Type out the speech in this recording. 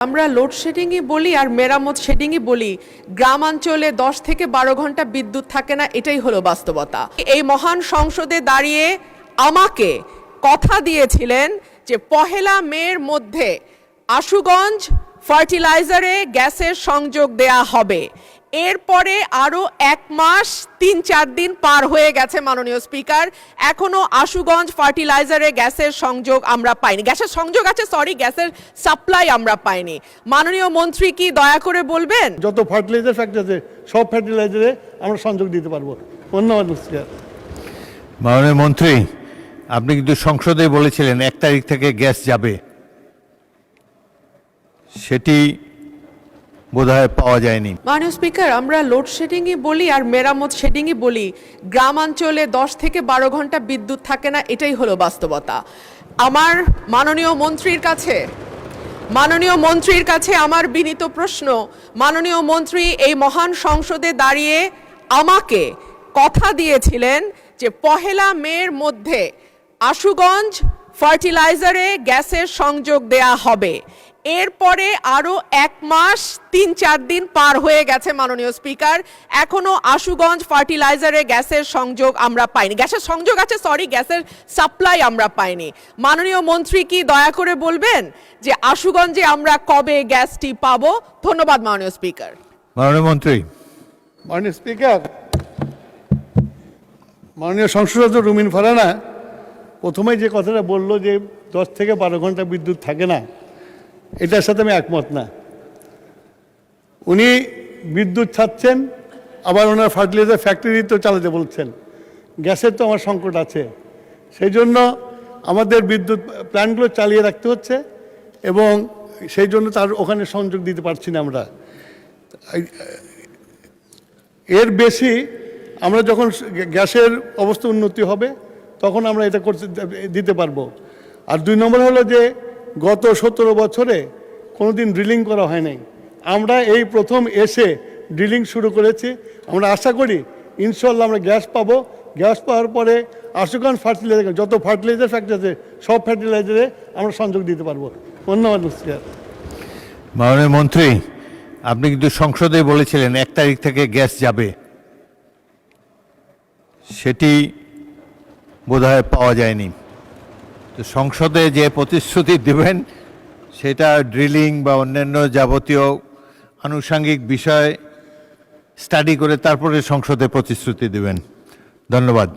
আমরা লোডশেডিংই বলি আর মেরামত শেডিংই বলি, গ্রামাঞ্চলে 10 থেকে 12 ঘন্টা বিদ্যুৎ থাকে না, এটাই হলো বাস্তবতা। এই মহান সংসদে দাঁড়িয়ে আমাকে কথা দিয়েছিলেন যে 1 মের মধ্যে আশুগঞ্জ ফার্টিলাইজারে গ্যাসের সংযোগ দেয়া হবে। এরপরে আরো 1 মাস 3-4 দিন পার হয়ে গেছে মাননীয় স্পিকার, এখনো আশুগঞ্জ ফার্টিলাইজারে গ্যাসের সংযোগ আমরা পাইনি। গ্যাসের সংযোগ আছে, গ্যাসের সাপ্লাই আমরা পাইনি। মাননীয় মন্ত্রী কি দয়া করে বলবেন যত ফার্টিলাইজার ফ্যাক্টরি আছে সব ফার্টিলাইজারে আমরা সংযোগ দিতে পারবো। ধন্যবাদ স্পিকার। মাননীয় মন্ত্রী, আপনি কিন্তু সংসদে বলেছিলেন 1 তারিখ থেকে গ্যাস যাবে, সেটি বোধহয় পাওয়া যায়নি। মাননীয় স্পিকার, আমরা লোডশেডিংই বলি আর মেরামত শেডিংই বলি, গ্রামাঞ্চলে 10 থেকে 12 ঘন্টা বিদ্যুৎ থাকে না, এটাই হলো বাস্তবতা। আমার মাননীয় মন্ত্রীর কাছে আমার বিনীত প্রশ্ন, মাননীয় মন্ত্রী এই মহান সংসদে দাঁড়িয়ে আমাকে কথা দিয়েছিলেন যে 1 মের মধ্যে আশুগঞ্জ ফার্টিলাইজারে গ্যাসের সংযোগ দেয়া হবে। এরপরে আরো 1 মাস 3-4 দিন পার হয়ে গেছে মাননীয় স্পিকার, এখনো আশুগঞ্জ ফার্টিলাইজারে গ্যাসের সংযোগ আমরা পাইনি। গ্যাসের সংযোগ আছে, গ্যাসের সাপ্লাই আমরা পাইনি। মাননীয় মন্ত্রী কি দয়া করে বলবেন যে আশুগঞ্জে আমরা কবে গ্যাসটি পাবো? ধন্যবাদ মাননীয় স্পিকার। মাননীয় মন্ত্রী। মাননীয় স্পিকার, মাননীয় সংসদ সদস্য রুমিন ফারহানা প্রথমে যে কথাটা বললো যে 10 থেকে 12 ঘন্টা বিদ্যুৎ থাকে না, এটার সাথে আমি একমত না। উনি বিদ্যুৎ ছাড়ছেন, আবার ওনার ফার্টিলাইজার ফ্যাক্টরি তো চালাতে বলছেন। গ্যাসের তো আমার সংকট আছে, সেই জন্য আমাদের বিদ্যুৎ প্ল্যান্টগুলো চালিয়ে রাখতে হচ্ছে এবং সেই জন্য তার ওখানে সংযোগ দিতে পারছি না আমরা। এর বেশি আমরা যখন গ্যাসের অবস্থা উন্নতি হবে তখন আমরা এটা করতে দিতে পারবো। আর 2 নম্বর হলো যে গত 17 বছরে কোনোদিন ড্রিলিং করা হয় নাই, আমরা এই প্রথম এসে ড্রিলিং শুরু করেছি। আমরা আশা করি ইনশাল্লাহ আমরা গ্যাস পাবো। গ্যাস পাওয়ার পরে আশুগঞ্জ ফার্টিলাইজার যত ফার্টিলাইজার ফ্যাক্টরি আছে সব ফার্টিলাইজারে আমরা সংযোগ দিতে পারবো। ধন্যবাদ স্পিকার। মাননীয় মন্ত্রী, আপনি কিন্তু সংসদে বলেছিলেন 1 তারিখ থেকে গ্যাস যাবে, সেটি বোধহয় পাওয়া যায়নি। তো সংসদে যে প্রতিশ্রুতি দেবেন সেটা ড্রিলিং বা অন্যান্য যাবতীয় আনুষঙ্গিক বিষয় স্টাডি করে তারপরে সংসদে প্রতিশ্রুতি দেবেন। ধন্যবাদ।